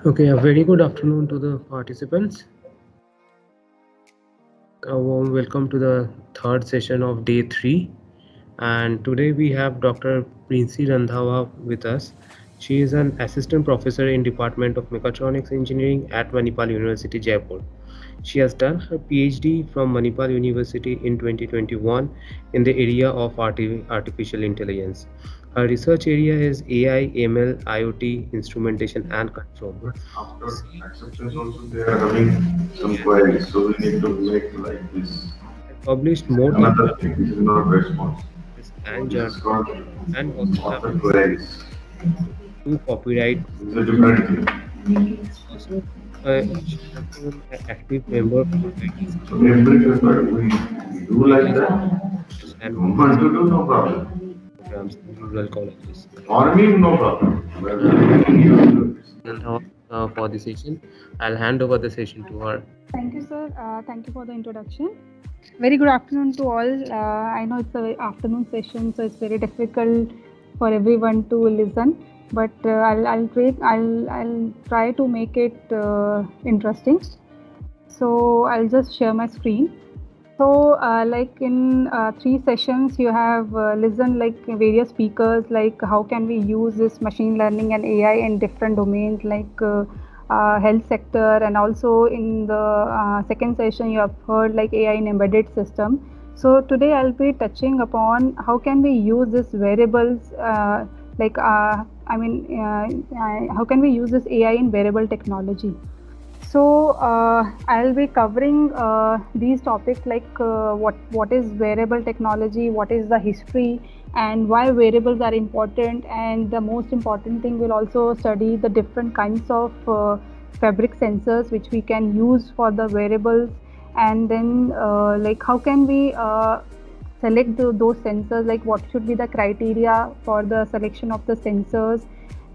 Okay, a very good afternoon to the participants. A warm welcome to the third session of day 3. And today we have Dr. Princy Randhawa with us. She is an assistant professor in Department of Mechatronics Engineering at Manipal University, Jaipur. She has done her PhD from Manipal University in 2021 in the area of artificial intelligence. Her research area is AI, ML, IoT, instrumentation, and control. But after She acceptance joined also they are having some queries. So we need to make like this. and published more than Another thing, this is not response. and This journals is called and also have author queries. two copyright. This is a different thing. Also, she has been an active member of So every paper we do like that. and You want to do, no problem. programs in rural colleges. For me, no problem. Well, you And how, for the session, I'll hand over the session to her. Thank you, sir. Thank you for the introduction. Very good afternoon to all. I know it's a afternoon session, so it's very difficult for everyone to listen. But I'll try to make it interesting. So I'll just share my screen. So, like in 3 sessions, you have listened like various speakers, like how can we use this machine learning and AI in different domains, like health sector, and also in the second session, you have heard like AI in embedded system. So today I'll be touching upon how can we use this variables, like how can we use this AI in wearable technology. So I'll be covering these topics like what is wearable technology, what is the history, and why wearables are important. And the most important thing, we'll also study the different kinds of fabric sensors which we can use for the wearables, and then like how can we select those sensors, like what should be the criteria for the selection of the sensors,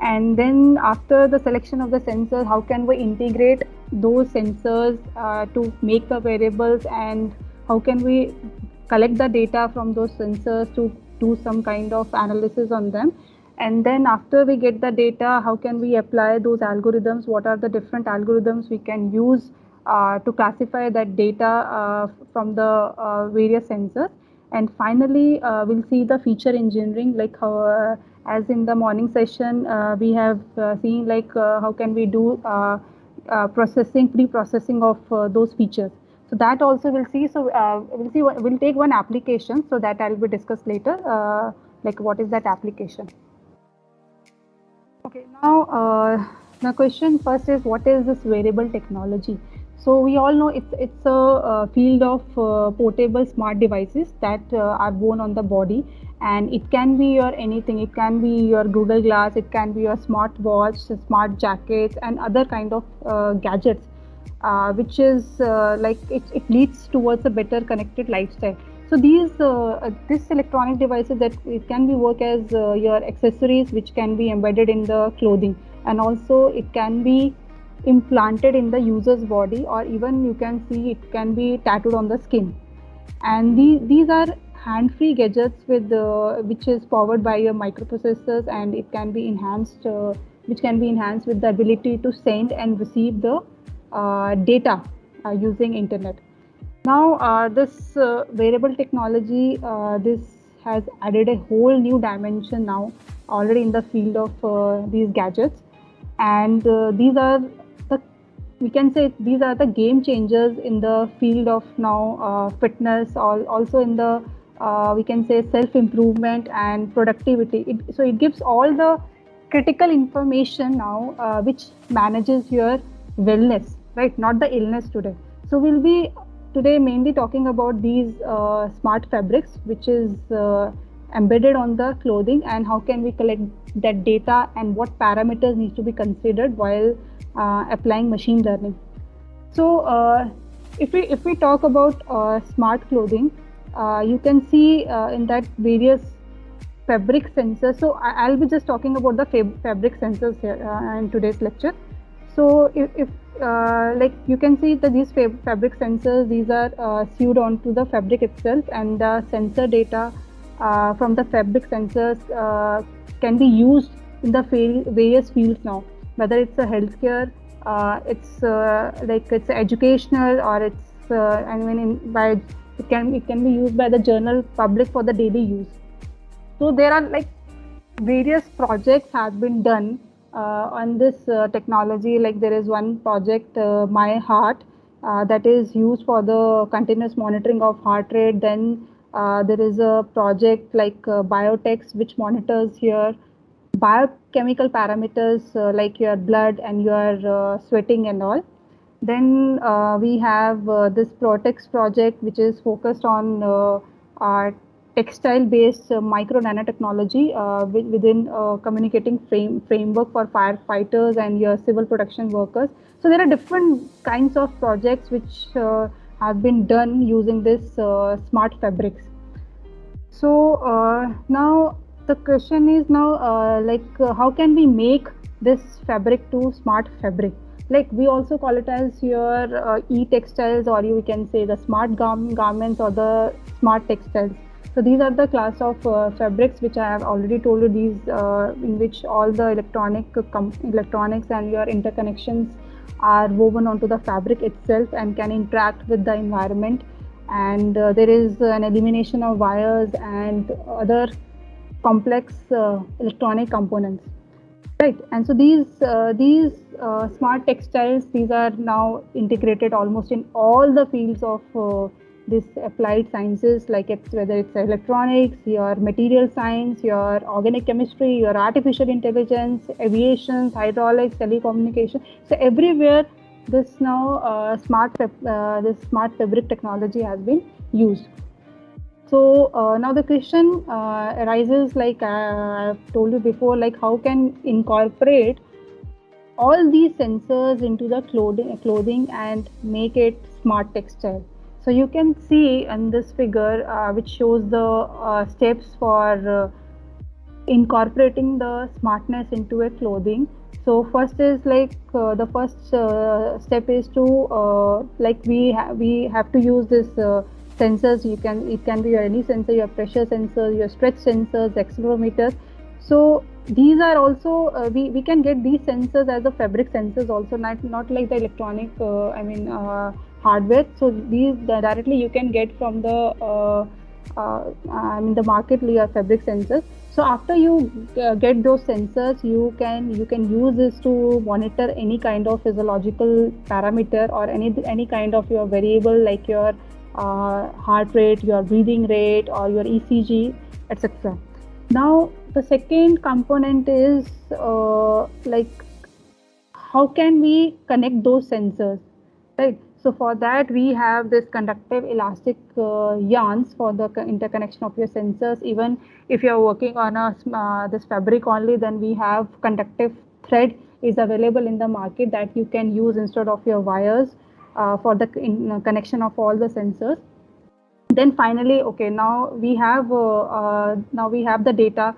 and then after the selection of the sensors, how can we integrate those sensors to make the variables, and how can we collect the data from those sensors to do some kind of analysis on them. And then after we get the data, how can we apply those algorithms, what are the different algorithms we can use to classify that data from the various sensors. And finally, we'll see the feature engineering, like how as in the morning session we have seen like how can we do pre-processing of those features. So that also we'll see. So we'll take one application, so that I'll be discussed later, like what is that application. Okay, now the question first is, what is this wearable technology? So we all know it's a, field of portable smart devices that are worn on the body, and it can be your anything. It can be your Google Glass, it can be your smart watch, smart jackets, and other kind of gadgets, which is like it leads towards a better connected lifestyle. So these electronic devices, that it can be work as your accessories which can be embedded in the clothing, and also it can be implanted in the user's body, or even you can see it can be tattooed on the skin. And these are hand-free gadgets with which is powered by your microprocessors, and it can be enhanced, which can be enhanced with the ability to send and receive the data using internet. Now, this wearable technology, this has added a whole new dimension now already in the field of these gadgets, and these are the, we can say these are the game changers in the field of now fitness, also in the we can say self improvement and productivity. So it gives all the critical information now which manages your wellness, right? Not the illness today. So we'll be today mainly talking about these smart fabrics, which is embedded on the clothing, and how can we collect that data, and what parameters need to be considered while applying machine learning. So if we talk about smart clothing, you can see in that various fabric sensors. So I'll be just talking about the fabric sensors here in today's lecture. So if like you can see that these fabric sensors, these are sewed onto the fabric itself, and the sensor data from the fabric sensors can be used in the various fields now. whether it's a healthcare, it's like it's educational, or it's I mean by it can be used by the general public for the daily use. So there are like various projects have been done on this technology. Like there is one project, My Heart, that is used for the continuous monitoring of heart rate. Then there is a project like Biotex, which monitors your biochemical parameters like your blood and your sweating and all. Then we have this Protex project, which is focused on textile-based micro nanotechnology within communicating framework for firefighters and your civil protection workers. So there are different kinds of projects which have been done using this smart fabrics. So now the question is now how can we make this fabric to smart fabric? Like we also call it as your e-textiles, or you can say the smart garments or the smart textiles. So these are the class of fabrics which I have already told you. These in which all the electronics and your interconnections are woven onto the fabric itself and can interact with the environment. And there is an elimination of wires and other complex electronic components, right? And so these smart textiles, these are now integrated almost in all the fields of this applied sciences, like whether it's electronics, your material science, your organic chemistry, your artificial intelligence, aviation, hydraulics, telecommunication. So everywhere this now this smart fabric technology has been used. So now the question arises, like I've told you before, like how can incorporate all these sensors into the clothing and make it smart textile. So you can see in this figure, which shows the steps for incorporating the smartness into a clothing. So first is like the first step is to like we have to use this sensors. It can be your any sensor, your pressure sensor, your stretch sensors, accelerometers. So these are also we can get these sensors as the fabric sensors also, not like the electronic hardware. So these directly you can get from the the market, your fabric sensors. So after you get those sensors, you can use this to monitor any kind of physiological parameter, or any kind of your variable, like your heart rate, your breathing rate, or your ECG, etc. Now the second component is like how can we connect those sensors, right? So for that we have this conductive elastic yarns for the interconnection of your sensors. Even if you are working on a this fabric only, then we have conductive thread is available in the market that you can use instead of your wires for the connection of all the sensors. Then finally, okay, now we have the data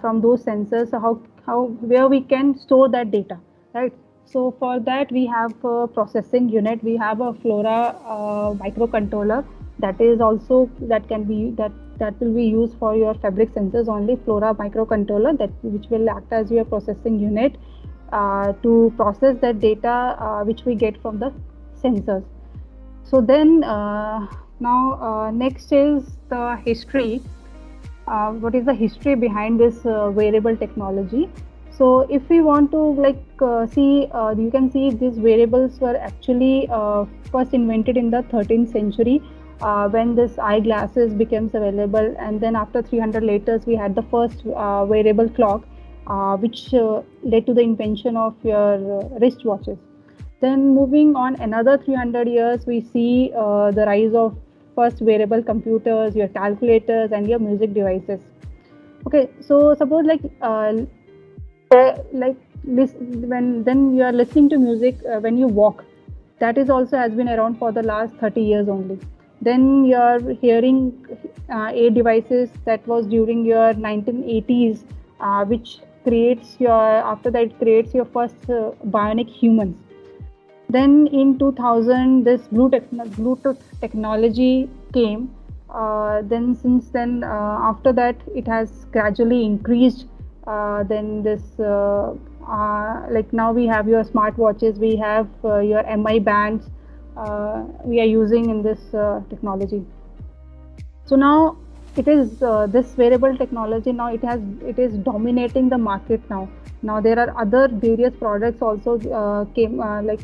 from those sensors. So how where we can store that data, right? So for that we have a processing unit. We have a Flora microcontroller that is also that will be used for your fabric sensors only. Flora microcontroller, that which will act as your processing unit to process that data which we get from the sensors. So then now next is the history. What is the history behind this wearable technology? So if we want to like see, you can see these wearables were actually first invented in the 13th century when this eyeglasses becomes available, and then after 300 later we had the first wearable clock, which led to the invention of your wristwatches. Then moving on another 300 years, we see the rise of first wearable computers, your calculators, and your music devices. Okay, so suppose like when then you are listening to music when you walk, that is also has been around for the last 30 years only. Then your hearing aid devices, that was during your 1980s, which creates your after that it creates your first bionic humans. Then in 2000, this Bluetooth technology came. Then since then, after that, it has gradually increased. Then this like now we have your smartwatches, we have your mi bands, we are using in this technology. So now it is this wearable technology, now it is dominating the market now. Now there are other various products also came like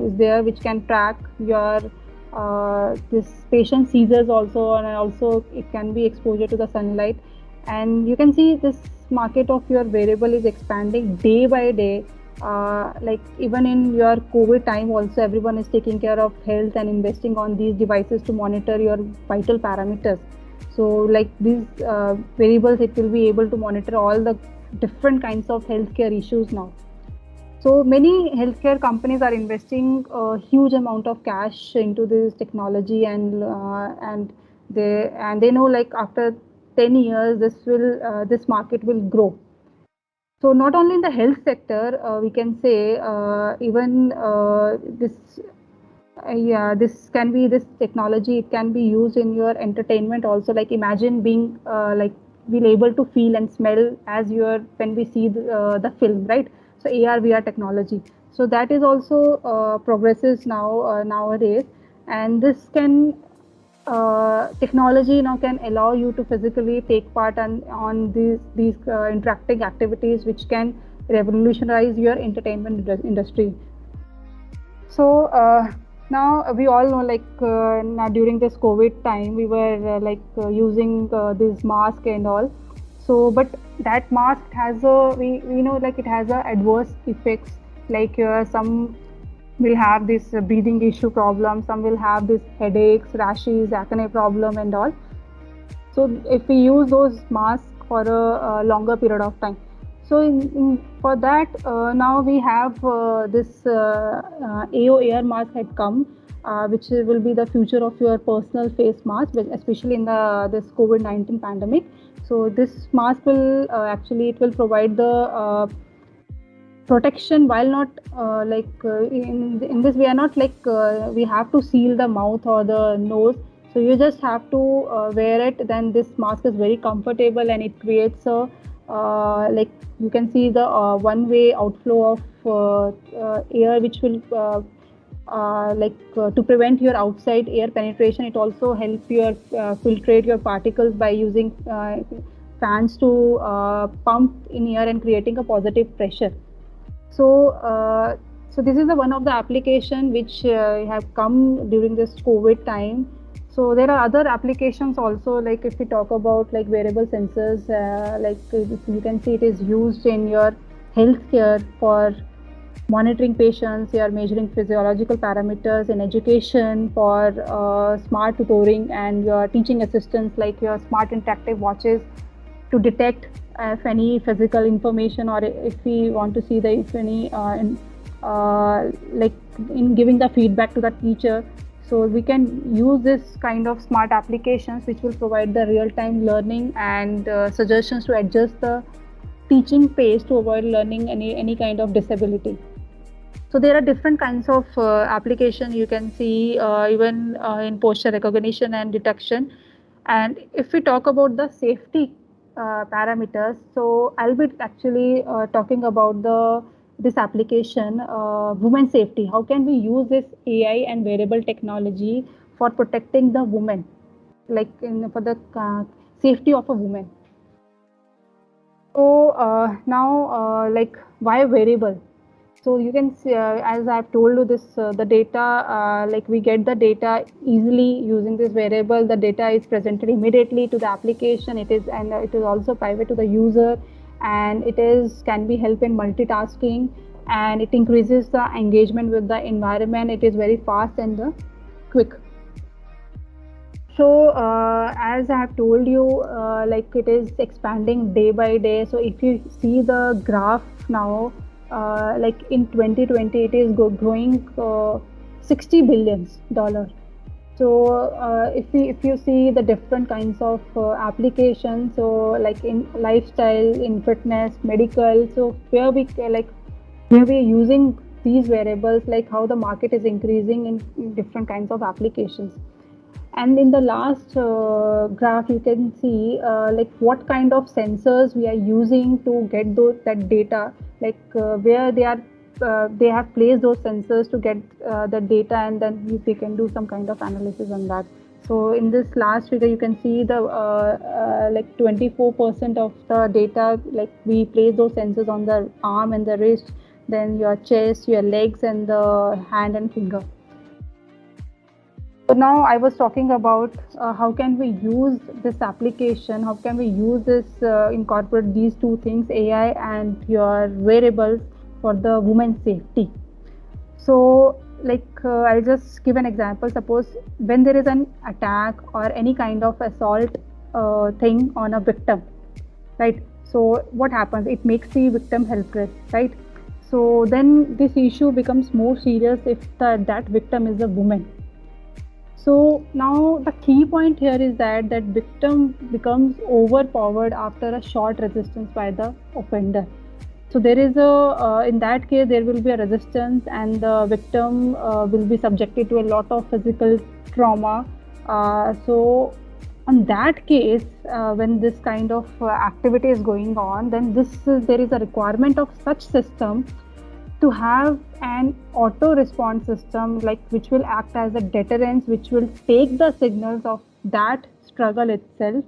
is there, which can track your this patient seizures also, and also it can be exposure to the sunlight. And you can see this market of your wearable is expanding day by day. Like even in your COVID time also, everyone is taking care of health and investing on these devices to monitor your vital parameters. So like these variables, it will be able to monitor all the different kinds of healthcare issues now. So many healthcare companies are investing a huge amount of cash into this technology, and they know like after 10 years this market will grow. So not only in the health sector, we can say even yeah, this can be this technology. It can be used in your entertainment also. Like imagine being like being able to feel and smell as your when we see the film, right? So AR VR technology. So that is also progresses now nowadays, and this can technology now can allow you to physically take part on these interacting activities, which can revolutionize your entertainment industry. So now we all know, like now during this COVID time, we were using this mask and all. So, but that mask has a we know like it has a adverse effects. Like some will have this breathing issue problem, some will have this headaches, rashes, acne problem, and all. So if we use those masks for a longer period of time, so for that now we have this AO air mask had come, which will be the future of your personal face mask, especially in the this COVID-19 pandemic. So this mask will actually it will provide the protection while not in this we are not like we have to seal the mouth or the nose. So you just have to wear it, then this mask is very comfortable, and it creates a like you can see the one way outflow of air, which will to prevent your outside air penetration. It also helps your filtrate your particles by using fans to pump in air and creating a positive pressure. So, so this is the one of the application which have come during this COVID time. So there are other applications also. Like if we talk about like wearable sensors, you can see it is used in your healthcare for monitoring patients. You are measuring physiological parameters in education for smart tutoring and your teaching assistants, like your smart interactive watches to detect if any physical information, or if we want to see the if any like in giving the feedback to the teacher. So we can use this kind of smart applications, which will provide the real-time learning and suggestions to adjust the teaching pace to avoid learning any kind of disability. So there are different kinds of application you can see even in posture recognition and detection. And if we talk about the safety parameters, so I'll be actually talking about the this application, women safety. How can we use this AI and wearable technology for protecting the woman, like for the safety of a woman? So now, like why wearable? So you can see, as I've told you, this the data, like we get the data easily using this wearable. The data is presented immediately to the application. It is, and it is also private to the user, and it is can be help in multitasking, and it increases the engagement with the environment. It is very fast and quick. So, as I have told you, like it is expanding day by day. So, if you see the graph now, like in 2020, it is growing $60 billion. So, if you see the different kinds of applications, so like in lifestyle, in fitness, medical, so where we are using these variables, like how the market is increasing in different kinds of applications. And in the last graph, you can see like what kind of sensors we are using to get that data, like where they have placed those sensors to get the data, and then they can do some kind of analysis on that. So in this last figure, you can see the like 24% of the data, like we place those sensors on the arm and the wrist, then your chest, your legs, and the hand and finger. So now I was talking about how can we use this application, how can we use this, incorporate these two things, AI and your wearables, for the women's safety. So like I'll just give an example. Suppose when there is an attack or any kind of assault thing on a victim, right? So what happens? It makes the victim helpless, right? So then this issue becomes more serious if that victim is a woman. So now the key point here is that that victim becomes overpowered after a short resistance by the offender. So there is a in that case there will be a resistance, and the victim will be subjected to a lot of physical trauma. So on that case, when this kind of activity is going on, then there is a requirement of such system to have an auto response system, like which will act as a deterrence, which will take the signals of that struggle itself,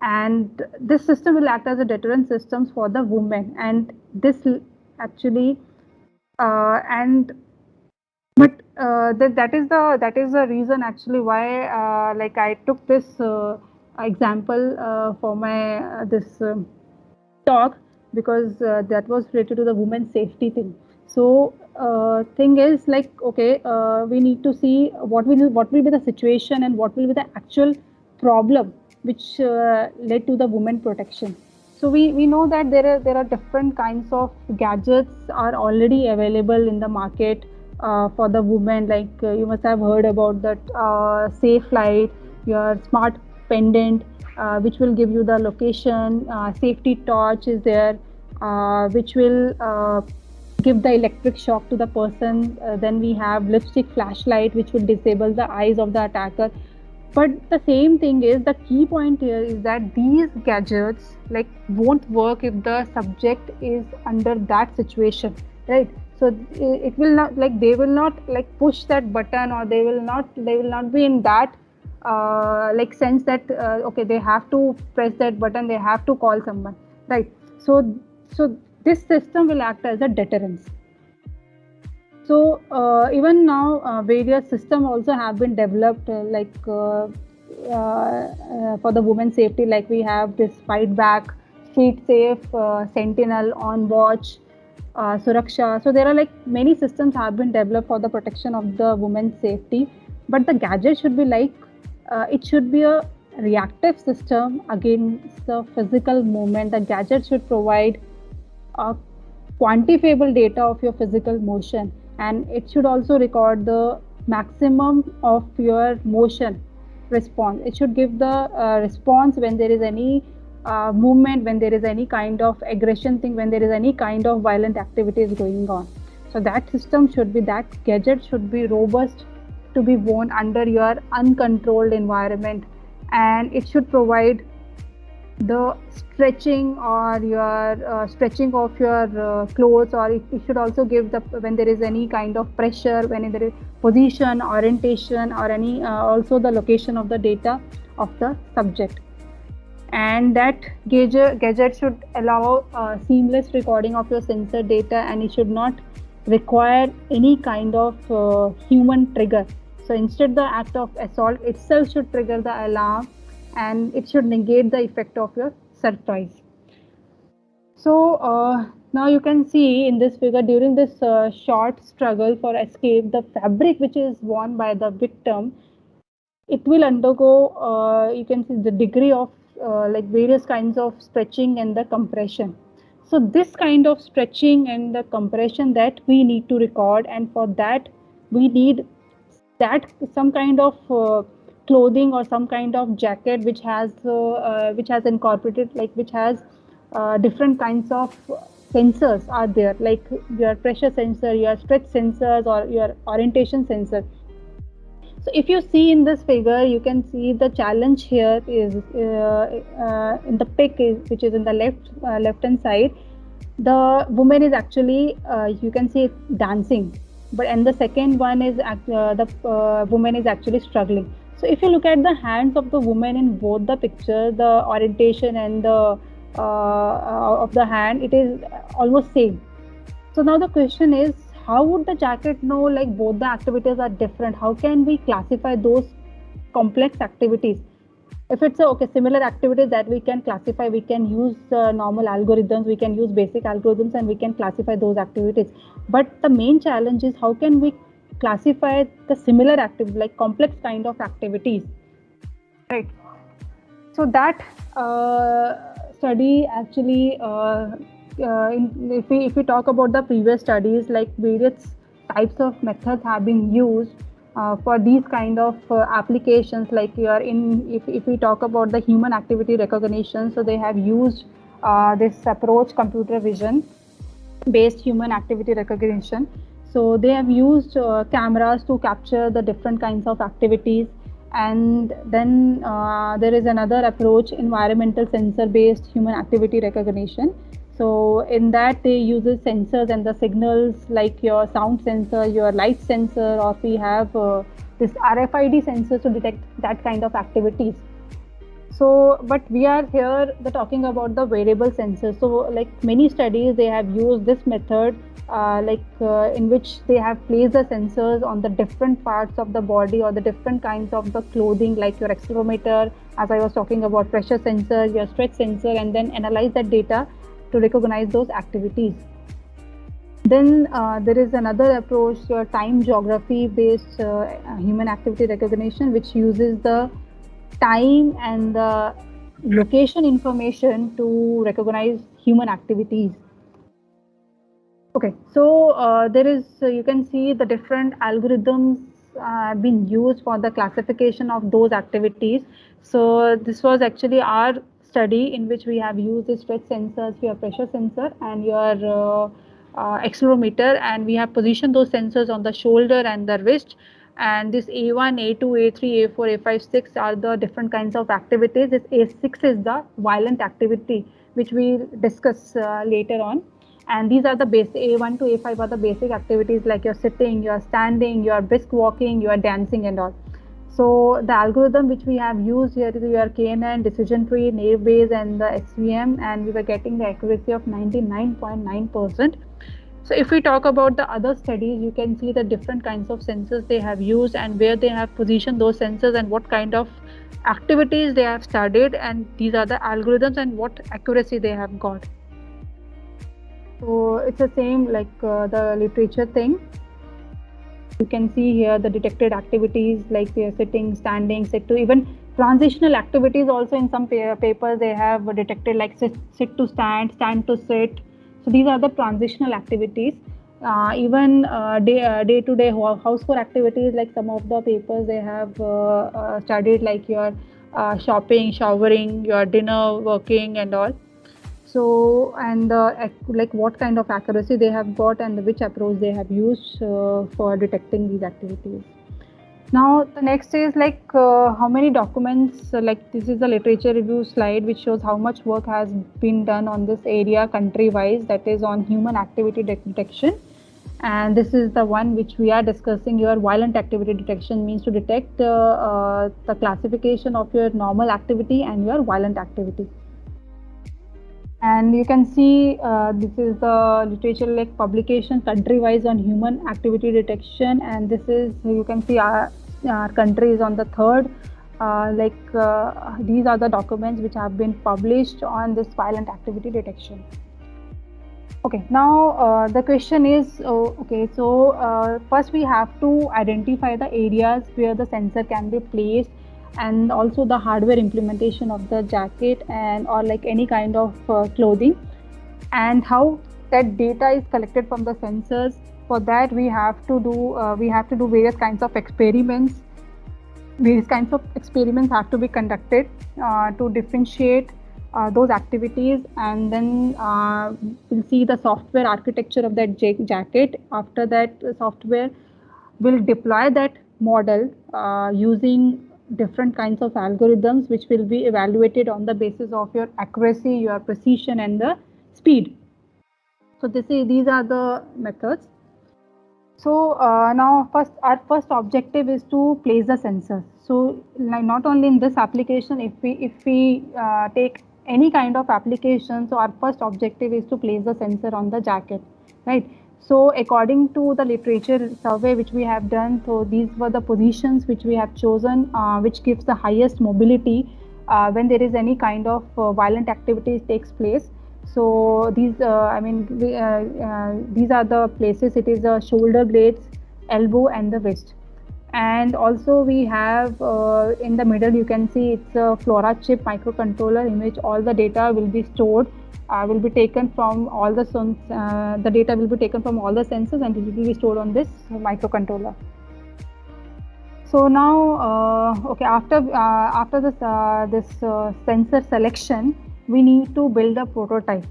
and this system will act as a deterrent systems for the women. And this actually and but that is the reason actually why like I took this example for my this talk, because that was related to the women's safety thing. So thing is like, okay, we need to see what will be the situation and what will be the actual problem which led to the women protection. So we know that there are different kinds of gadgets are already available in the market for the women. Like you must have heard about that safe light, your smart pendant, which will give you the location. Safety torch is there, which will give the electric shock to the person. Then we have lipstick flashlight, which will disable the eyes of the attacker. But the same thing is, the key point here is that these gadgets like won't work if the subject is under that situation, right? So it will not, like they will not like push that button, or they will not be in that like sense that okay, they have to press that button, they have to call someone, right? So this system will act as a deterrence. So even now, various systems also have been developed, for the women's safety. Like we have this Fight Back, Street Safe, Sentinel, On Watch, Suraksha. So there are like many systems have been developed for the protection of the women's safety. But the gadget should be like, it should be a reactive system against the physical movement. The gadget should provide a quantifiable data of your physical motion, and it should also record the maximum of your motion response. It should give the response when there is any movement, when there is any kind of aggression thing, when there is any kind of violent activities going on. So that system should be, that gadget should be robust to be worn under your uncontrolled environment, and it should provide the stretching or your stretching of your clothes, or it should also give the, when there is any kind of pressure, when there is position, orientation, or any also the location of the data of the subject. And that gadget should allow seamless recording of your sensor data, and it should not require any kind of human trigger. So instead, the act of assault itself should trigger the alarm, and it should negate the effect of your surprise. So now you can see in this figure, during this short struggle for escape, the fabric which is worn by the victim, it will undergo, you can see the degree of like various kinds of stretching and the compression. So this kind of stretching and the compression that we need to record, and for that we need that some kind of clothing or some kind of jacket which has incorporated, like which has different kinds of sensors are there, like your pressure sensor, your stretch sensors, or your orientation sensor. So if you see in this figure, you can see the challenge here is in the pic, which is in the left hand side. The woman is actually you can see dancing, but and the second one is the woman is actually struggling. So if you look at the hands of the woman in both the picture, the orientation and the of the hand, it is almost same. So now the question is, how would the jacket know like both the activities are different? How can we classify those complex activities? If it's a okay similar activities that we can classify, we can use normal algorithms, we can use basic algorithms, and we can classify those activities. But the main challenge is how can we classify the similar activities, like complex kind of activities, right? So that study actually, if we talk about the previous studies, like various types of methods have been used for these kind of applications. Like you are in, if we talk about the human activity recognition, so they have used this approach, computer vision based human activity recognition. So they have used cameras to capture the different kinds of activities. And then there is another approach, environmental sensor based human activity recognition. So in that they uses sensors and the signals like your sound sensor, your light sensor, or we have this RFID sensors to detect that kind of activities. So, but we are here the talking about the wearable sensors. So, like many studies, they have used this method, in which they have placed the sensors on the different parts of the body or the different kinds of the clothing, like your accelerometer, as I was talking about, pressure sensor, your stretch sensor, and then analyze that data to recognize those activities. Then there is another approach, time geography based human activity recognition, which uses the time and the location information to recognize human activities. Okay, so there is, you can see the different algorithms been used for the classification of those activities. So this was actually our study in which we have used the stretch sensors, your pressure sensor and your accelerometer, and we have positioned those sensors on the shoulder and the wrist. And this A1, A2, A3, A4, A5, 6 are the different kinds of activities. This A6 is the violent activity, which we discuss later on. And these are the basic, A1 to A5 are the basic activities like you're sitting, you're standing, you're brisk walking, you're dancing and all. So the algorithm which we have used here is your KNN, decision tree, naive Bayes, and the SVM, and we were getting the accuracy of 99.9%. So if we talk about the other studies, you can see the different kinds of sensors they have used and where they have positioned those sensors and what kind of activities they have studied, and these are the algorithms and what accuracy they have got. So it's the same like the literature thing. You can see here the detected activities like they are sitting, standing, sit to, even transitional activities also in some papers they have detected like sit to stand, stand to sit. So these are the transitional activities. Even day-to-day household activities, like some of the papers they have studied like your shopping, showering, your dinner, working and all. So, and like what kind of accuracy they have got and which approach they have used for detecting these activities. Now, the next is like how many documents, like this is a literature review slide which shows how much work has been done on this area country-wise, that is on human activity detection. And this is the one which we are discussing, your violent activity detection, means to detect the classification of your normal activity and your violent activity. And you can see this is the literature like publication country wise on human activity detection, and this is, you can see our country is on the third. These are the documents which have been published on this violent activity detection. Okay, now the question is, okay, so first we have to identify the areas where the sensor can be placed, and also the hardware implementation of the jacket and or like any kind of clothing, and how that data is collected from the sensors. For that we have to do various kinds of experiments. Various kinds of experiments have to be conducted to differentiate those activities, and then we'll see the software architecture of that jacket. After that, software will deploy that model using different kinds of algorithms which will be evaluated on the basis of your accuracy, your precision, and the speed. So these are the methods. So now our first objective is to place the sensors. So like not only in this application, if we take any kind of application, so our first objective is to place the sensor on the jacket, right? So according to the literature survey which we have done, so these were the positions which we have chosen, which gives the highest mobility when there is any kind of violent activity takes place. So these are the places. It is the shoulder blades, elbow, and the wrist. And also we have in the middle you can see it's a Flora chip microcontroller in which all the data will be stored, will be taken from all the data will be taken from all the sensors and it will be stored on this microcontroller. So now, okay, after this sensor selection, we need to build a prototype.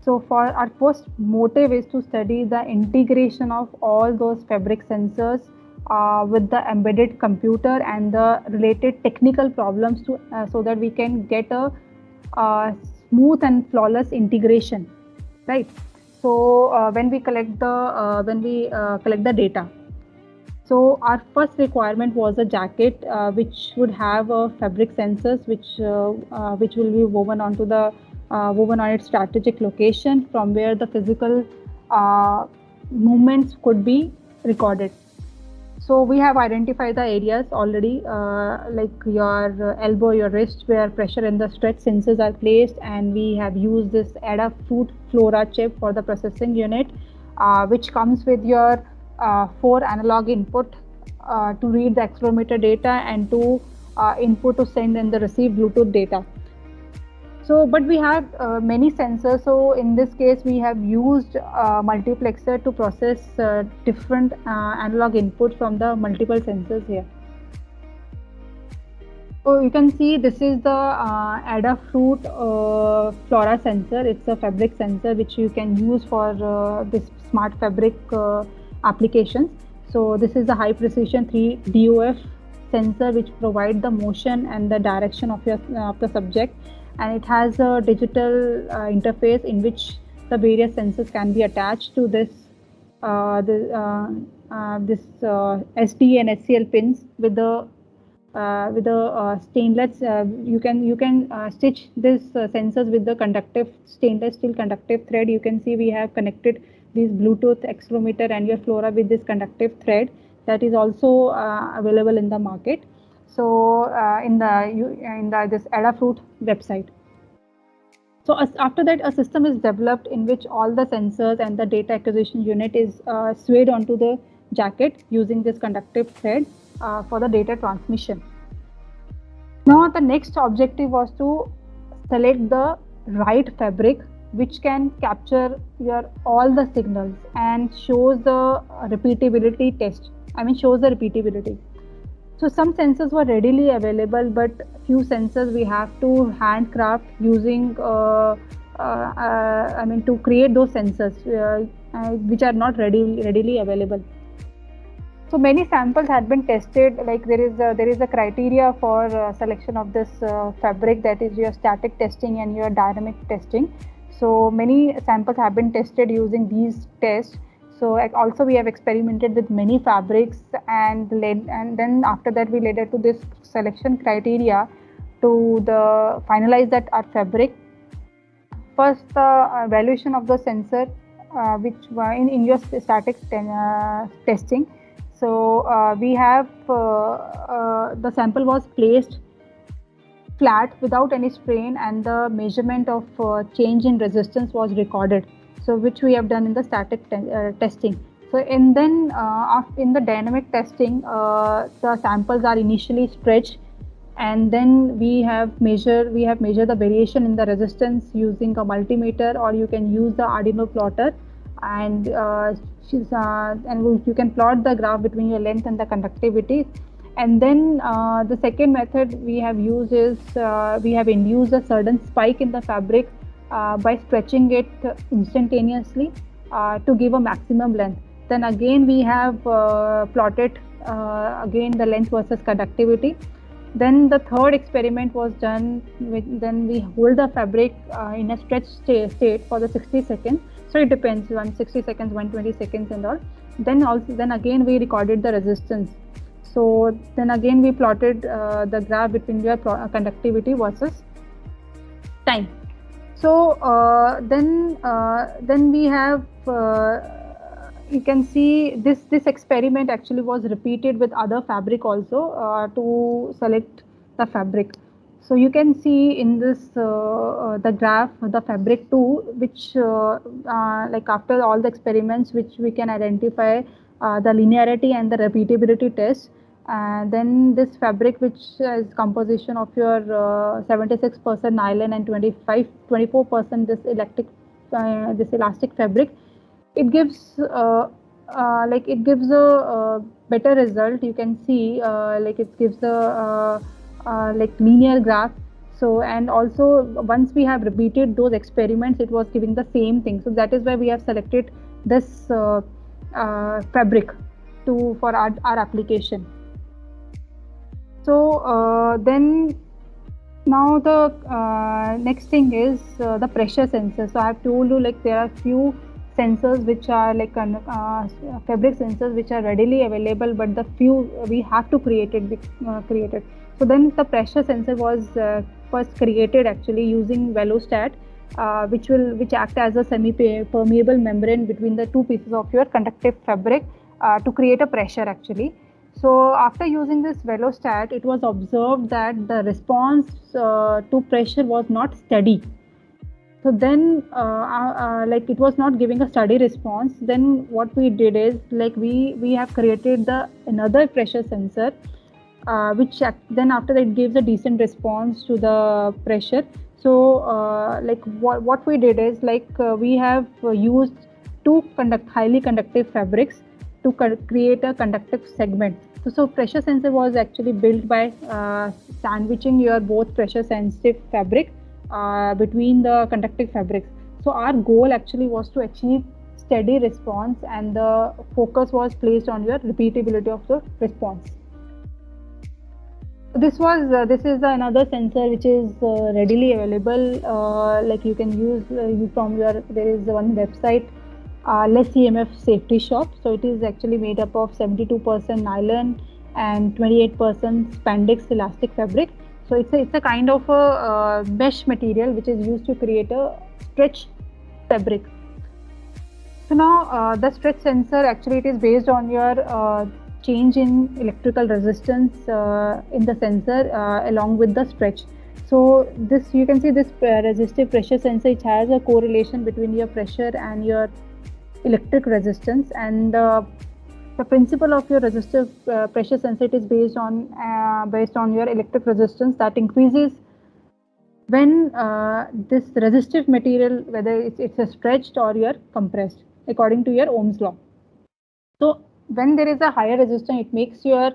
So for our first motive is to study the integration of all those fabric sensors with the embedded computer and the related technical problems so that we can get a smooth and flawless integration, right? So when we collect the data. So our first requirement was a jacket which would have fabric sensors which will be woven on its strategic location from where the physical movements could be recorded. So we have identified the areas already, like your elbow, your wrist, where pressure and the stretch sensors are placed, and we have used this Adafruit Flora chip for the processing unit, which comes with your 4 analog input to read the accelerometer data and to input to send and the receive Bluetooth data. So, but we have many sensors. So in this case, we have used multiplexer to process different analog input from the multiple sensors here. So you can see this is the Adafruit Flora sensor. It's a fabric sensor which you can use for this smart fabric applications. So this is the high precision 3 DOF sensor which provide the motion and the direction of the subject, and it has a digital interface in which the various sensors can be attached to this SD and SCL pins with the stainless. You can stitch this sensors with the conductive stainless steel conductive thread. You can see we have connected this Bluetooth accelerometer and your Flora with this conductive thread that is also available in the market. So in this Adafruit website. So after that, a system is developed in which all the sensors and the data acquisition unit is swayed onto the jacket using this conductive thread for the data transmission. Now the next objective was to select the right fabric which can capture all the signals and shows the repeatability test. Shows the repeatability. So some sensors were readily available, but few sensors we have to handcraft using to create those sensors which are not readily available. So many samples had been tested. Like there is a criteria for selection of this fabric, that is your static testing and your dynamic testing. So many samples have been tested using these tests. So also we have experimented with many fabrics and then after that we led it to this selection criteria to finalize that our fabric. First, the evaluation of the sensor which were in your static testing. So we have the sample was placed flat without any strain, and the measurement of change in resistance was recorded. So which we have done in the static testing. So and then in the dynamic testing, the samples are initially stretched, and then we have measured the variation in the resistance using a multimeter, or you can use the Arduino plotter, and you can plot the graph between your length and the conductivity. And then the second method we have used is we have induced a sudden spike in the fabric by stretching it instantaneously to give a maximum length. Then again we have plotted again the length versus conductivity. Then the third experiment was done then we hold the fabric in a stretched state for the 60 seconds. So it depends, 160 seconds, 120 seconds and all. Then again we recorded the resistance. So then again we plotted the graph between your conductivity versus time. So then we have you can see this experiment actually was repeated with other fabric also to select the fabric. So you can see in this the graph the fabric 2, which like after all the experiments which we can identify the linearity and the repeatability test. Then this fabric, which is composition of your 76% nylon and 24% this elastic fabric, it gives like it gives a better result. You can see like it gives a like linear graph. So and also once we have repeated those experiments, it was giving the same thing. So that is why we have selected this fabric for our application. So then now the next thing is the pressure sensor. So I have told you like there are few sensors which are like fabric sensors which are readily available, but the few we have to create it. So then the pressure sensor was first created actually using velostat, which act as a semi-permeable membrane between the two pieces of your conductive fabric to create a pressure actually. So after using this velostat, it was observed that the response to pressure was not steady. So then like it was not giving a steady response. Then what we did is like we have created another pressure sensor which then after that it gives a decent response to the pressure. So like what we did is like we have used two highly conductive fabrics to create a conductive segment. So pressure sensor was actually built by sandwiching your both pressure sensitive fabric between the conductive fabrics. So our goal actually was to achieve steady response, and the focus was placed on your repeatability of the response. This is another sensor which is readily available. Like you can use from your, there is one website, less EMF safety shop. So it is actually made up of 72% nylon and 28% spandex elastic fabric. So it's a kind of a mesh material which is used to create a stretch fabric. So now the stretch sensor actually it is based on your change in electrical resistance in the sensor along with the stretch. So this you can see this resistive pressure sensor, which has a correlation between your pressure and your electric resistance, and the principle of your resistive pressure sensor is based on your electric resistance that increases when this resistive material, whether it's a stretched or you're compressed according to your Ohm's law. So when there is a higher resistance, it makes your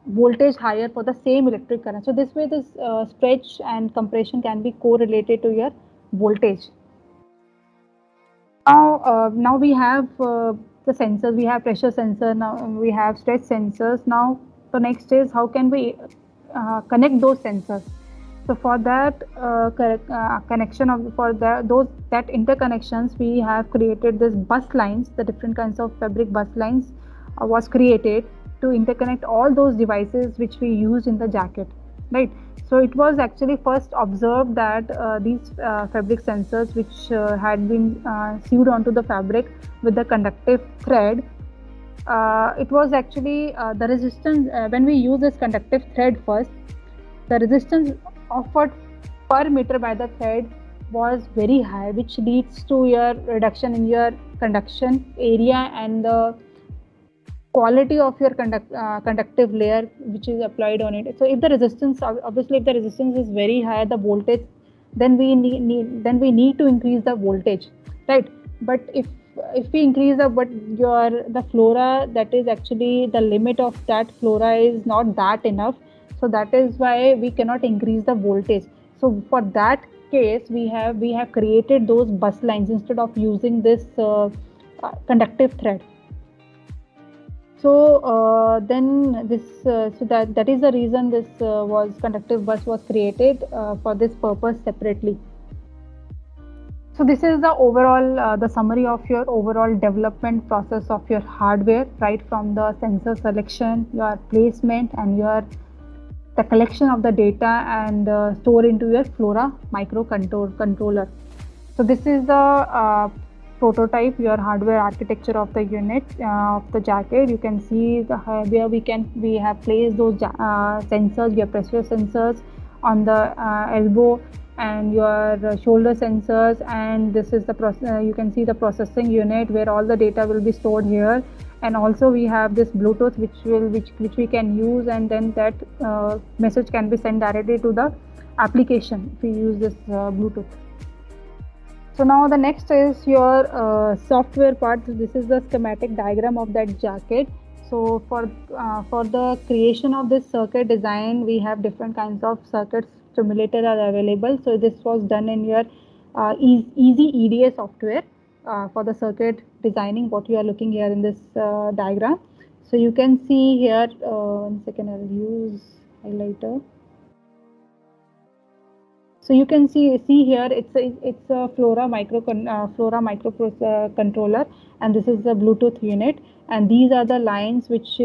voltage higher for the same electric current. So this way this stretch and compression can be correlated to your voltage. Now we have the sensors. We have pressure sensor. Now we have stretch sensors. Now the next is how can we connect those sensors. So for that connection of that interconnections, we have created this bus lines. The different kinds of fabric bus lines was created to interconnect all those devices which we used in the jacket, right? So it was actually first observed that these fabric sensors, which had been sewed onto the fabric with the conductive thread, it was actually the resistance when we use this conductive thread first, the resistance offered per meter by the thread was very high, which leads to your reduction in your conduction area and the quality of your conductive layer which is applied on it. So if the resistance, obviously if the resistance is very high, the voltage, then we need to increase the voltage, right? But if we increase the flora, that is actually the limit of that flora is not that enough. So that is why we cannot increase the voltage. So for that case, we have created those bus lines instead of using this conductive thread. So then this so that is the reason this was conductive bus was created for this purpose separately. So this is the overall the summary of your overall development process of your hardware, right from the sensor selection, your placement, and your the collection of the data and store into your Flora microcontroller. So this is the prototype, your hardware architecture of the unit of the jacket. You can see the where we have placed those sensors, your pressure sensors on the elbow and your shoulder sensors, and this is the you can see the processing unit where all the data will be stored here. And also we have this Bluetooth which we can use, and then that message can be sent directly to the application if we use this Bluetooth. So now the next is your software part. This is the schematic diagram of that jacket. So for the creation of this circuit design, we have different kinds of circuit simulator are available. So this was done in your easy EDA software for the circuit designing. What you are looking here in this diagram. So you can see here. 1 second, I'll use highlighter. So you can see here it's a Flora microcontroller, and this is the Bluetooth unit, and these are the lines which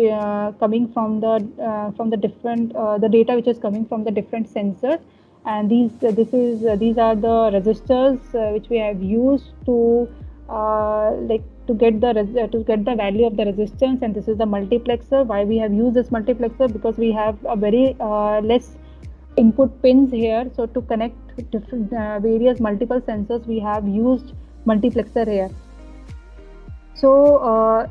coming from the different the data which is coming from the different sensors, and these are the resistors which we have used to like to get the value of the resistance, and this is the multiplexer. Why we have used this multiplexer? Because we have a very less input pins here, so to connect different various multiple sensors we have used multiplexer here. So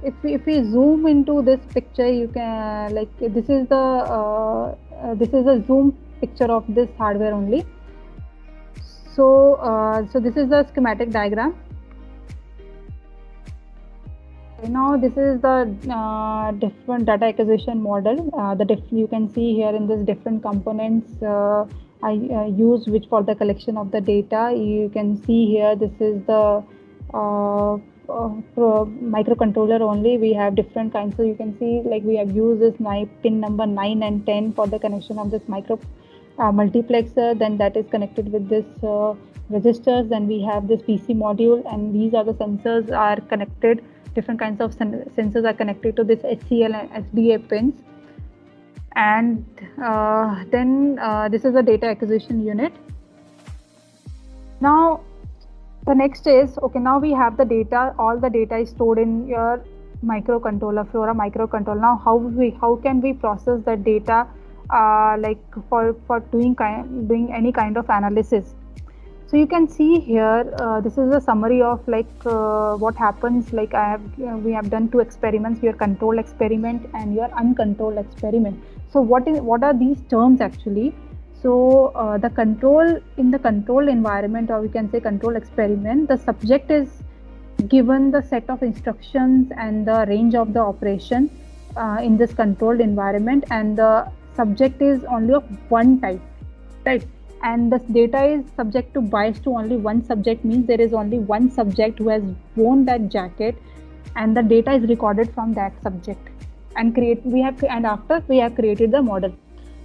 if we zoom into this picture, you can like this is a zoom picture of this hardware only. So so this is the schematic diagram. Now this is the different data acquisition model. You can see here in this different components I use which for the collection of the data. You can see here this is the microcontroller only. We have different kinds. So you can see like we have used this pin number 9 and 10 for the connection of this multiplexer. Then that is connected with this resistors. Then we have this PC module, and these are the sensors are connected. Different kinds of sensors are connected to this HCL and SDA pins. And then this is the data acquisition unit. Now the next is, okay, now we have the data, all the data is stored in your microcontroller, Flora microcontroller. Now how can we process that data like for doing any kind of analysis? So you can see here this is a summary of like what happens. Like we have done 2 experiments, your control experiment and your uncontrolled experiment. So what are these terms actually? So the control in the control environment, or we can say control experiment, the subject is given the set of instructions and the range of the operation in this controlled environment, and the subject is only of one type, right? And this data is subject to bias to only one subject, means there is only one subject who has worn that jacket, and the data is recorded from that subject, and after we have created the model.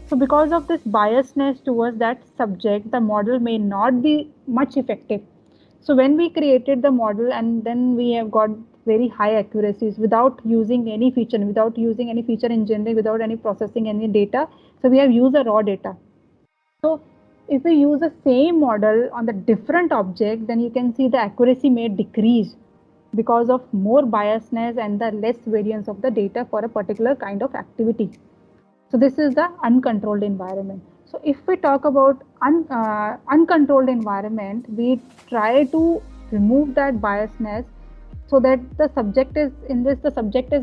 So because of this biasness towards that subject, the model may not be much effective. So when we created the model, and then we have got very high accuracies without using any feature engineering, without any processing any data. So we have used the raw data. So if we use the same model on the different object, then you can see the accuracy may decrease because of more biasness and the less variance of the data for a particular kind of activity. So this is the uncontrolled environment. So if we talk about uncontrolled environment, we try to remove that biasness so that the subject is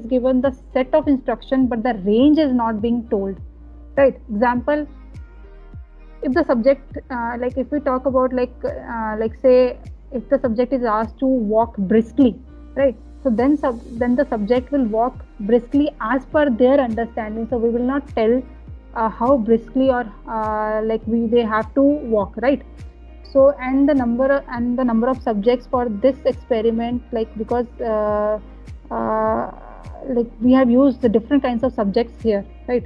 given the set of instruction, but the range is not being told, right? Example, if the subject like if we talk about like say if the subject is asked to walk briskly, right? So then the subject will walk briskly as per their understanding. So we will not tell how briskly or they have to walk, right? So and the number of subjects for this experiment, like because like we have used the different kinds of subjects here, right?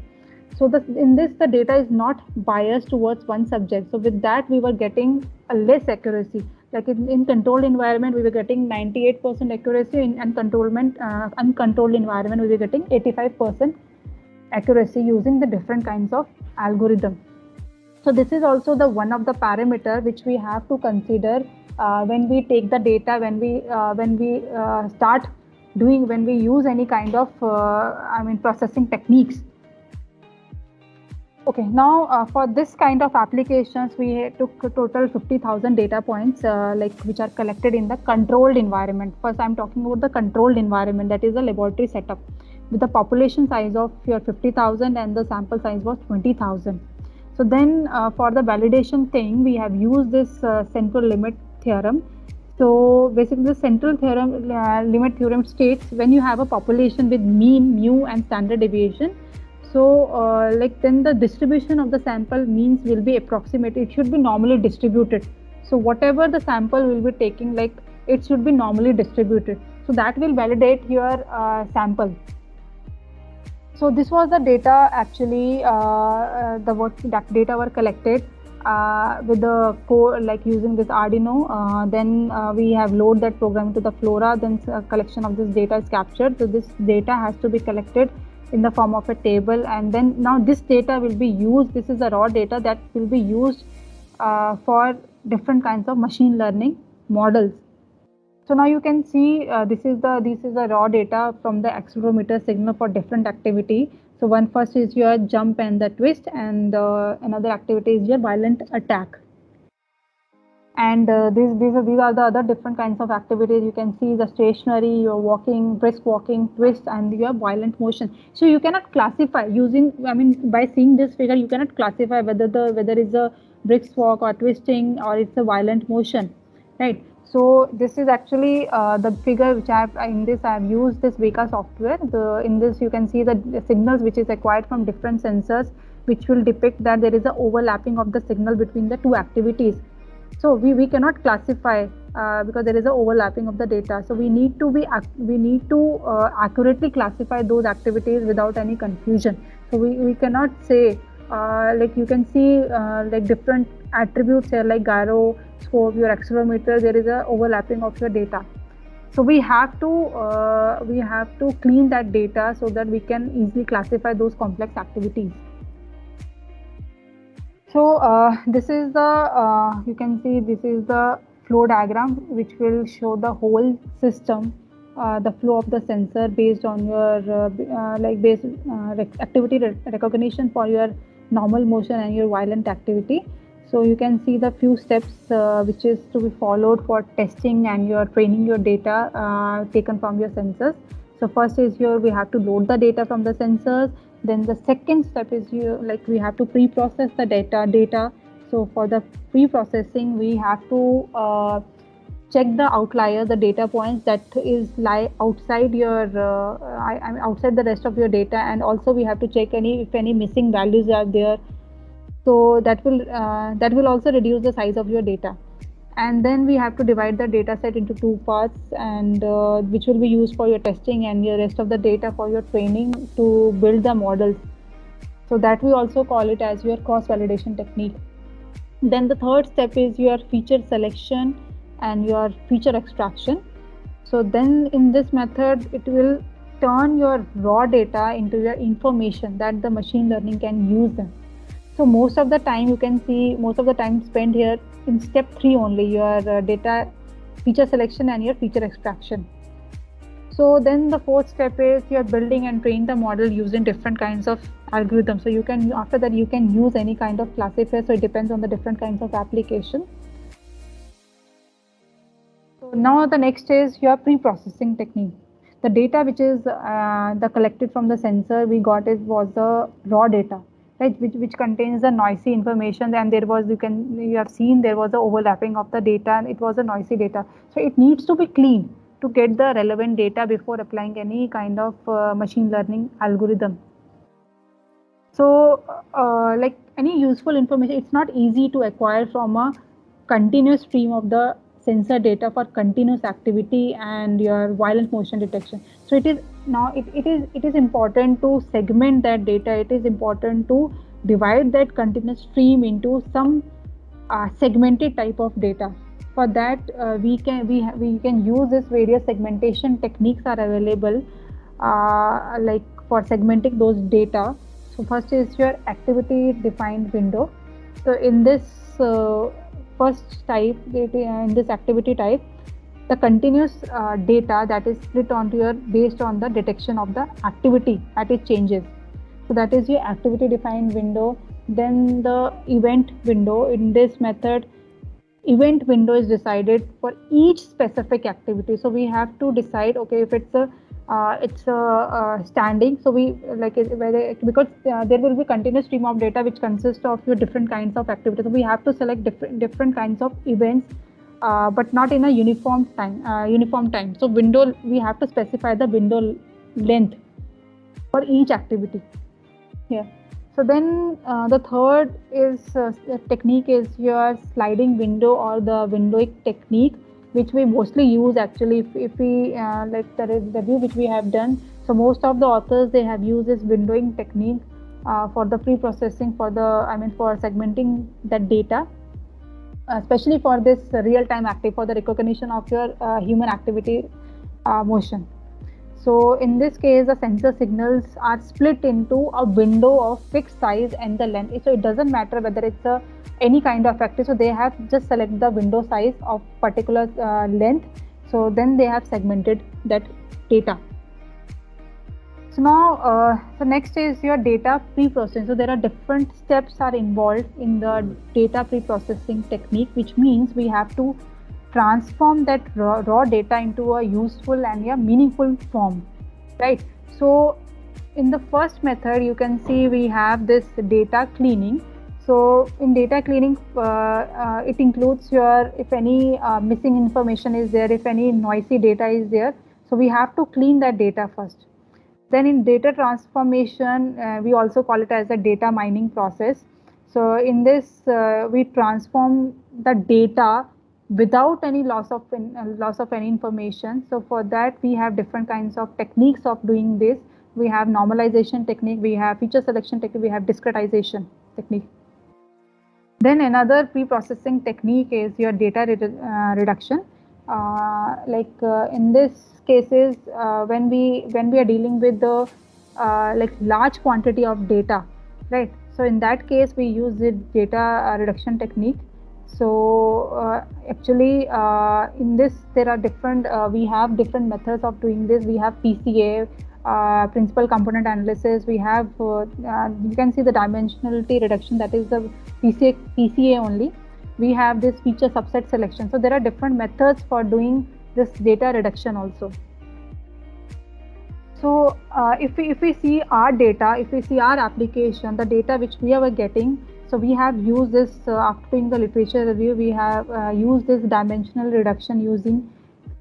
So in this the data is not biased towards one subject. So with that we were getting a less accuracy. Like in controlled environment we were getting 98% accuracy. In uncontrolled environment we were getting 85% accuracy using the different kinds of algorithm. So this is also the one of the parameter which we have to consider when we take the data, when we start doing, when we use any kind of processing techniques. Okay, now for this kind of applications, we took a total 50,000 data points, like which are collected in the controlled environment. First, I'm talking about the controlled environment, that is a laboratory setup with the population size of your 50,000 and the sample size was 20,000. So then, for the validation thing, we have used this central limit theorem. So basically, the central theorem limit theorem states when you have a population with mean, mu, and standard deviation. So, like then the distribution of the sample means will be approximate. It should be normally distributed. So whatever the sample will be taking, like it should be normally distributed. So that will validate your sample. So this was the data actually. The work that data were collected with the code, like using this Arduino. Then we have load that program to the Flora. Then a collection of this data is captured. So this data has to be collected in the form of a table, and then now this data will be used. This is the raw data that will be used for different kinds of machine learning models. So now you can see this is the raw data from the accelerometer signal for different activity. So one first is your jump and the twist, and another activity is your violent attack. And these are the other different kinds of activities. You can see the stationary, your walking, brisk walking, twist, and your violent motion. So you cannot classify using, I mean, by seeing this figure, you cannot classify whether it's a brisk walk or twisting or it's a violent motion, right? So this is actually the figure which I have in this. I have used this Veka software. In this you can see the signals which is acquired from different sensors, which will depict that there is a overlapping of the signal between the two activities. So we cannot classify because there is a overlapping of the data. So we need to accurately classify those activities without any confusion. So we cannot say like you can see like different attributes here like gyroscope, your accelerometer. There is a overlapping of your data. So we have to clean that data so that we can easily classify those complex activities. So this is the you can see this is the flow diagram which will show the whole system, the flow of the sensor based on your like base activity recognition for your normal motion and your violent activity. So you can see the few steps which is to be followed for testing and your training your data taken from your sensors. So first is here we have to load the data from the sensors. Then the second step is we have to pre-process the data. So for the pre-processing, we have to check the outlier, the data points that is lie outside your I mean outside the rest of your data, and also we have to check if any missing values are there. So that will also reduce the size of your data. And then we have to divide the data set into two parts, and which will be used for your testing and your rest of the data for your training to build the models. So that we also call it as your cross validation technique. Then the third step is your feature selection and your feature extraction. So then in this method it will turn your raw data into your information that the machine learning can use them. So most of the time you can see most of the time spent here in step 3 only, your data feature selection and your feature extraction. So then the fourth step is you're building and train the model using different kinds of algorithms. So you can, after that you can use any kind of classifier. So it depends on the different kinds of application. So now the next is your pre-processing technique. The data which is the collected from the sensor we got was the raw data, right, which contains the noisy information, and there was you have seen there was a overlapping of the data and it was a noisy data. So it needs to be clean to get the relevant data before applying any kind of machine learning algorithm. So like any useful information, it's not easy to acquire from a continuous stream of the sensor data for continuous activity and your violent motion detection. So it is now it is important to segment that data. It is important to divide that continuous stream into some segmented type of data. For that, we can use this various segmentation techniques are available, like for segmenting those data. So first is your activity defined window. So in this first type, in this activity type, the continuous data that is split onto your based on the detection of the activity that it changes. So that is your activity defined window. Then the event window. In this method, event window is decided for each specific activity. So we have to decide, okay, if it's a standing, so we like whether, because there will be continuous stream of data which consists of your different kinds of activities. So we have to select different kinds of events, but not in a uniform time. So window, we have to specify the window length for each activity. Yeah. So then the third is technique is your sliding window or the windowing technique, which we mostly use actually if we like the review which we have done. So most of the authors, they have used this windowing technique for the pre-processing, for the for segmenting that data, especially for this real-time active, for the recognition of your human activity motion. So in this case, the sensor signals are split into a window of fixed size and the length. So it doesn't matter whether it's any kind of active. So they have just select the window size of particular length. So then they have segmented that data. So now, so next is your data pre-processing. So there are different steps are involved in the data pre-processing technique, which means we have to transform that raw data into a useful and a meaningful form, right? So in the first method, you can see we have this data cleaning. So in data cleaning, it includes your, if any missing information is there, if any noisy data is there, so we have to clean that data first. Then in data transformation, we also call it as a data mining process. So in this, we transform the data without any loss of any information. So for that, we have different kinds of techniques of doing this. We have normalization technique, we have feature selection technique, we have discretization technique. Then another pre-processing technique is your data reduction. In this cases, when we are dealing with the like large quantity of data, right? So in that case, we use the data reduction technique. So actually, in this there are different. We have different methods of doing this. We have PCA, principal component analysis. We have you can see the dimensionality reduction, that is the PCA only. We have this feature subset selection. So there are different methods for doing this data reduction also. So if we see our data, if we see our application, the data which we are getting, so we have used this after doing the literature review, we have used this dimensional reduction using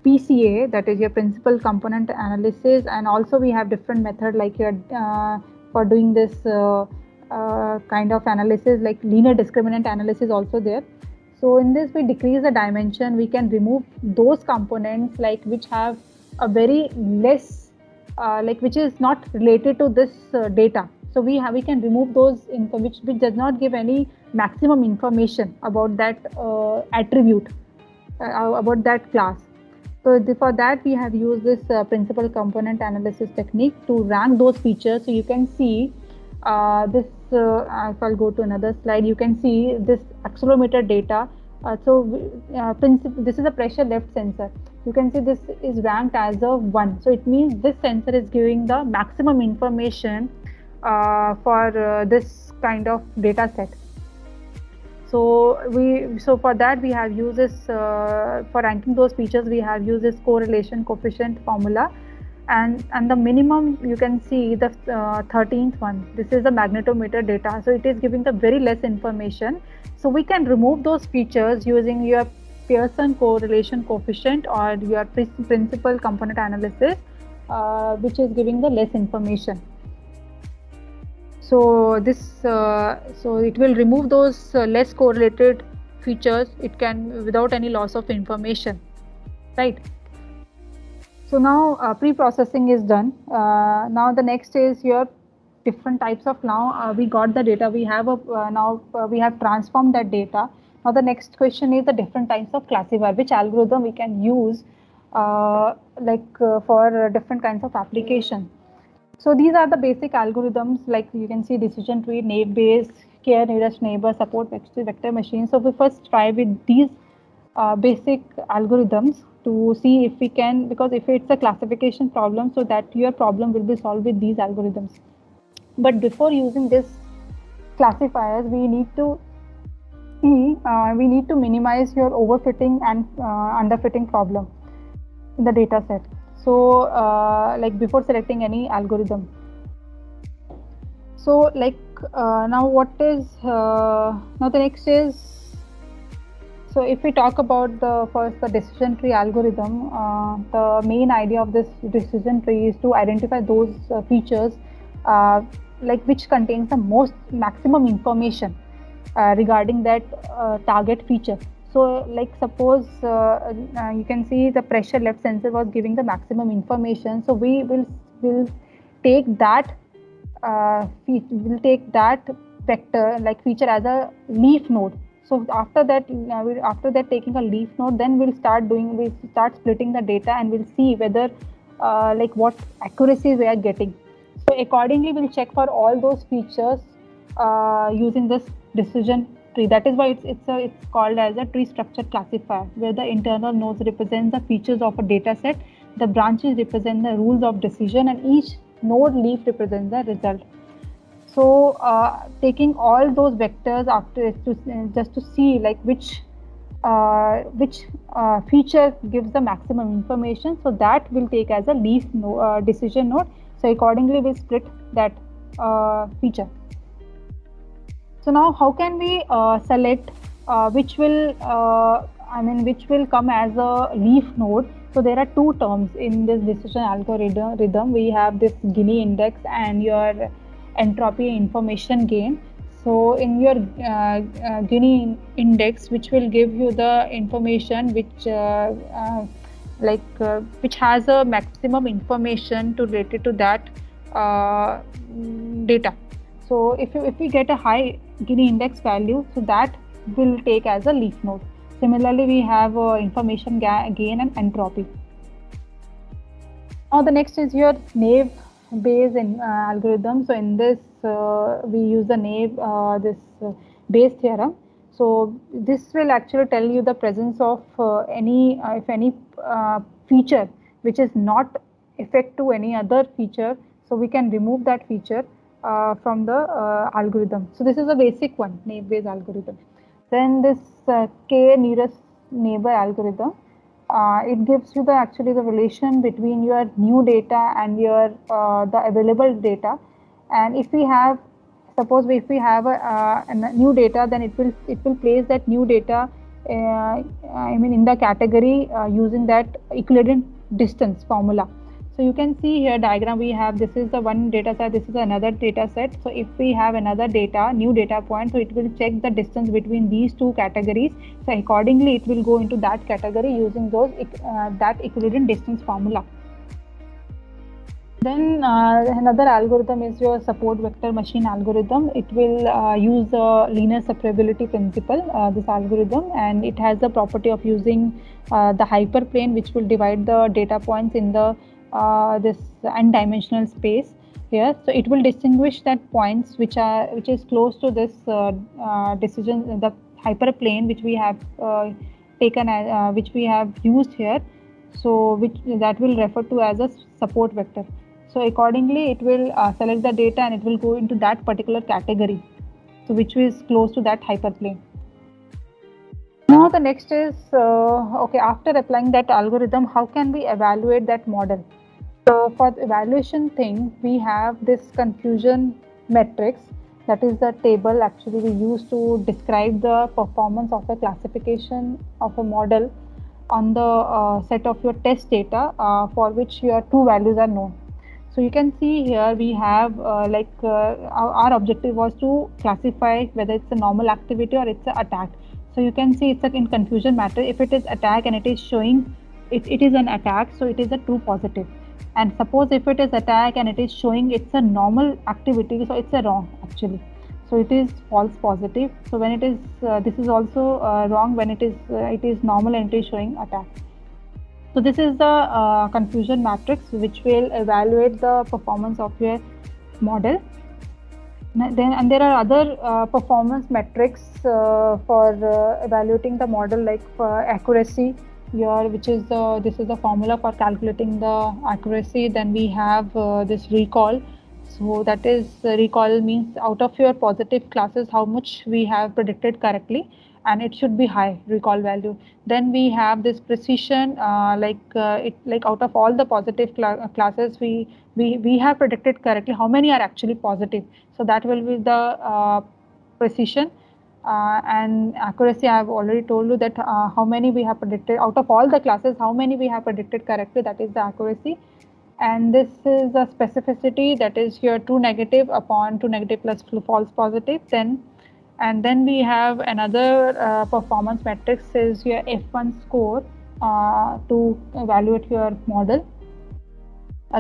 PCA, that is your principal component analysis, and also we have different method like your for doing this kind of analysis, like linear discriminant analysis also there. So in this, we decrease the dimension, we can remove those components like which have a very less like which is not related to this data. So we can remove those which does not give any maximum information about that attribute, about that class. So for that, we have used this principal component analysis technique to rank those features. So you can see this, if I'll go to another slide, you can see this accelerometer data. This is a pressure left sensor. You can see this is ranked as a 1. So it means this sensor is giving the maximum information for this kind of data set. So for that, we have used this for ranking those features. We have used this correlation coefficient formula, and the minimum, you can see the 13th one. This is the magnetometer data. So it is giving the very less information. So we can remove those features using your Pearson correlation coefficient or your principal component analysis, which is giving the less information. So this so it will remove those less correlated features, it can without any loss of information, right? So now pre-processing is done. Now the next is your different types of, now we got the data, we have a now we have transformed that data. Now the next question is the different types of classifier, which algorithm we can use for different kinds of application. So these are the basic algorithms, like you can see decision tree, naive Bayes, care nearest neighbor, support vector machine. So we first try with these basic algorithms to see if we can, because if it's a classification problem, so that your problem will be solved with these algorithms. But before using this classifiers, we need to minimize your overfitting and underfitting problem in the data set. So like before selecting any algorithm. So like now what is now the next is, so if we talk about the decision tree algorithm, the main idea of this decision tree is to identify those features like which contains the most maximum information regarding that target feature. So like suppose you can see the pressure left sensor was giving the maximum information. So we will take that will take that vector like feature as a leaf node. So after that taking a leaf node, then we'll start splitting the data and we'll see whether like what accuracy we are getting. So accordingly we'll check for all those features using this decision tree. That is why it's called as a tree structure classifier, where the internal nodes represent the features of a data set, the branches represent the rules of decision, and each node leaf represents the result. So taking all those vectors after just to see like which feature gives the maximum information, so that will take as a leaf decision node. So accordingly we split that feature. So now how can we select which will which will come as a leaf node? So there are two terms in this decision algorithm. We have this Gini index and your entropy information gain. So in your Gini index, which will give you the information which has a maximum information related to that data. So if we get a high Gini index value, so that will take as a leaf node. Similarly, we have information gain and entropy. Now the next is your naive Bayes algorithm. So in this we use the naive Bayes theorem. So this will actually tell you the presence of any feature which is not effect to any other feature. So we can remove that feature from the algorithm. So this is a basic one, naive Bayes algorithm. Then this k nearest neighbor algorithm. It gives you actually the relation between your new data and your the available data. And if we have, suppose if we have a new data, then it will place that new data in the category using that equivalent distance formula. So you can see here diagram we have, this is the one data set, this is another data set. So if we have another data, new data point, so it will check the distance between these two categories. So accordingly it will go into that category using those that equivalent distance formula. Then another algorithm is your support vector machine algorithm. It will use the linear separability principle, this algorithm, and it has the property of using the hyperplane, which will divide the data points in the this n-dimensional space here. So it will distinguish that points which is close to this decision, the hyperplane which we have taken which we have used here. So that will refer to as a support vector. So accordingly it will select the data and it will go into that particular category, so which is close to that hyperplane. Now the next is okay, after applying that algorithm, how can we evaluate that model? So for the evaluation thing, we have this confusion matrix, that is the table actually we use to describe the performance of a classification of a model on the set of your test data for which your two values are known. So you can see here we have our objective was to classify whether it's a normal activity or it's an attack. So you can see it's in confusion matter. If it is attack and it is showing it is an attack, so it is a true positive. And suppose if it is attack and it is showing it's a normal activity, so it's a wrong actually. So it is false positive. So when it is this is also wrong when it is normal and it is showing attack. So this is the confusion matrix which will evaluate the performance of your model. Then and there are other performance metrics for evaluating the model, like for accuracy your which is the this is the formula for calculating the accuracy. Then we have this recall. So that is recall means out of your positive classes how much we have predicted correctly, and it should be high recall value. Then we have this precision, like out of all the positive classes we have predicted correctly how many are actually positive. So that will be the precision. And accuracy, I have already told you that how many we have predicted out of all the classes, how many we have predicted correctly, that is the accuracy. And this is a specificity, that is your true negative upon true negative plus false positive. Then we have another performance metrics is your F1 score to evaluate your model.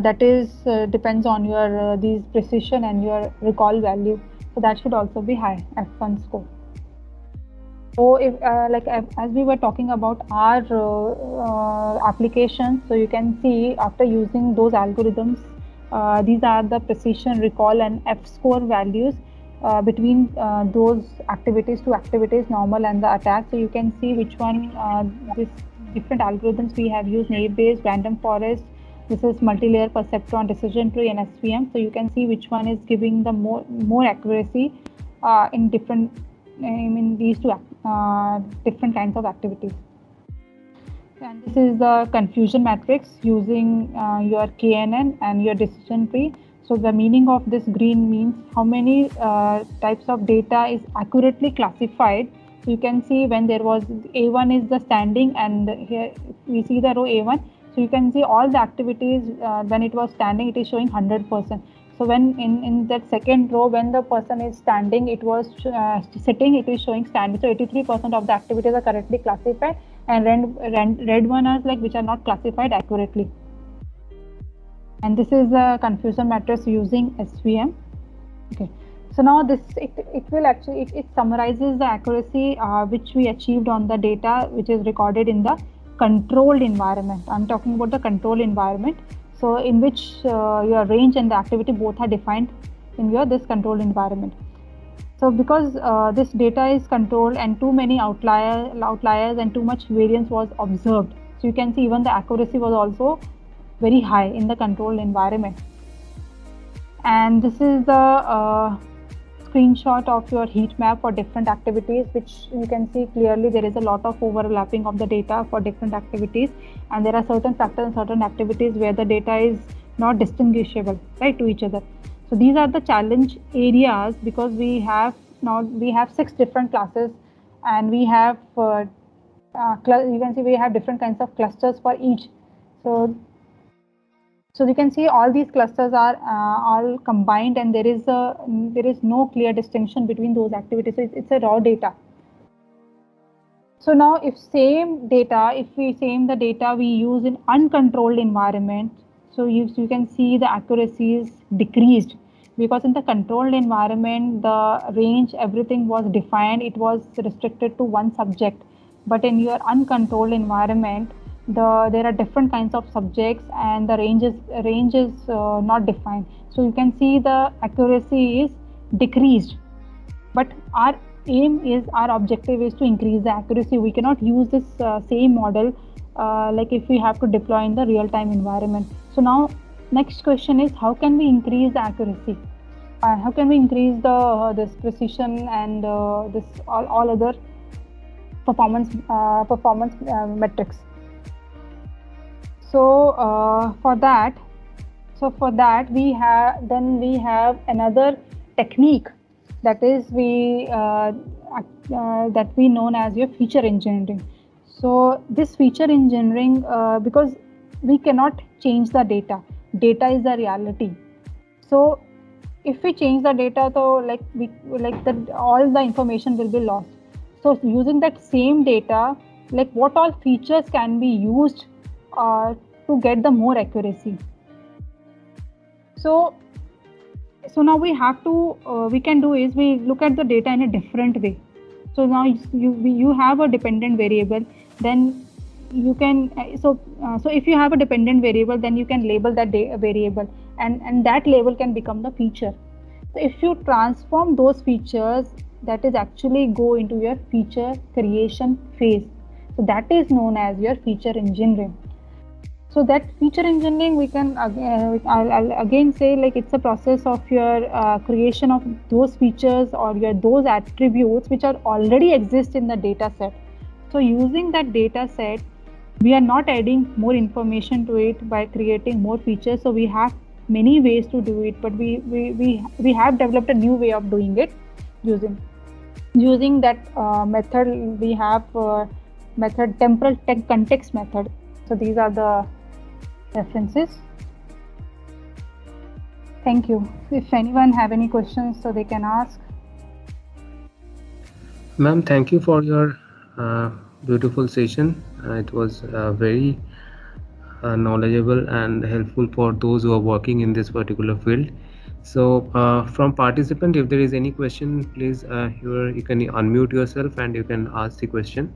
That is depends on your these precision and your recall value. So that should also be high, F1 score. So if as we were talking about our applications, so you can see after using those algorithms, these are the precision, recall, and F score values between those activities, two activities, normal and the attack. So you can see which one this different algorithms we have used: naive-Bayes, random forest. This is multi-layer perceptron, decision tree, and SVM. So you can see which one is giving the more accuracy in different in these two different kinds of activities. And this is the confusion matrix using your KNN and your decision tree. So the meaning of this green means how many types of data is accurately classified. So you can see when there was A1 is the standing, and here we see the row A1. So you can see all the activities when it was standing, it is showing 100%. So when in that second row, when the person is standing, it was sitting, it is showing standing. So 83% of the activities are correctly classified, and red one are like which are not classified accurately. And this is the confusion matrix using SVM. Okay. So now this it will actually it summarizes the accuracy which we achieved on the data which is recorded in the controlled environment. I'm talking about the controlled environment. So in which your range and the activity both are defined in your this controlled environment. So because this data is controlled and too many outliers and too much variance was observed, so you can see even the accuracy was also very high in the controlled environment. And this is the screenshot of your heat map for different activities, which you can see clearly there is a lot of overlapping of the data for different activities, and there are certain factors and certain activities where the data is not distinguishable, right, to each other. So these are the challenge areas, because we have 6 different classes, and we have you can see we have different kinds of clusters for each. So you can see all these clusters are all combined, and there is no clear distinction between those activities. So it's a raw data. So now if we same the data we use in uncontrolled environment, so you can see the accuracy is decreased, because in the controlled environment the range, everything was defined, it was restricted to one subject. But in your uncontrolled environment, there are different kinds of subjects, and the range is not defined. So you can see the accuracy is decreased. But our objective is to increase the accuracy. We cannot use this same model like if we have to deploy in the real-time environment. So now next question is, how can we increase the accuracy? How can we increase the this precision and this all other performance metrics? So for that we have another technique, that is that we known as your feature engineering. So this feature engineering, because we cannot change the data is the reality. So if we change the data, so all the information will be lost. So using that same data, like what all features can be used uh, to get the more accuracy. So so now we have to we can do is we look at the data in a different way. So now you have a dependent variable, then you can so if you have a dependent variable, then you can label that variable, and that label can become the feature. So if you transform those features, that is actually go into your feature creation phase. So that is known as your feature engineering. So that feature engineering, we can I'll again say, like it's a process of your creation of those features or your those attributes which are already exist in the data set. So using that data set, we are not adding more information to it by creating more features. So we have many ways to do it, but we have developed a new way of doing it using that method. We have method temporal context method. So these are the references. Thank you. If anyone have any questions, so they can ask. Ma'am, thank you for your beautiful session. It was very knowledgeable and helpful for those who are working in this particular field. So, from participant, if there is any question, please you can unmute yourself and you can ask the question.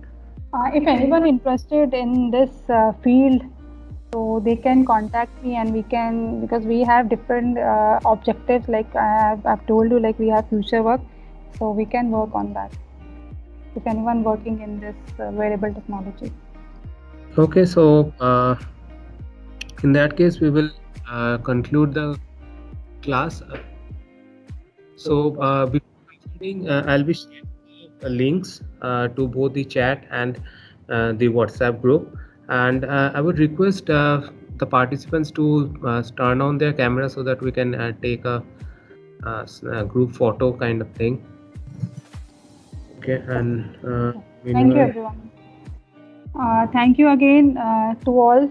If anyone interested in this field, so they can contact me, and we can, because we have different objectives. Like I've told you, like we have future work, so we can work on that. If anyone working in this wearable technology. Okay, so in that case, we will conclude the class. So, before concluding, I'll be sharing the links to both the chat and the WhatsApp group. And I would request the participants to turn on their camera so that we can take a group photo kind of thing. Okay, and Thank you, meanwhile, everyone. Thank you again to all.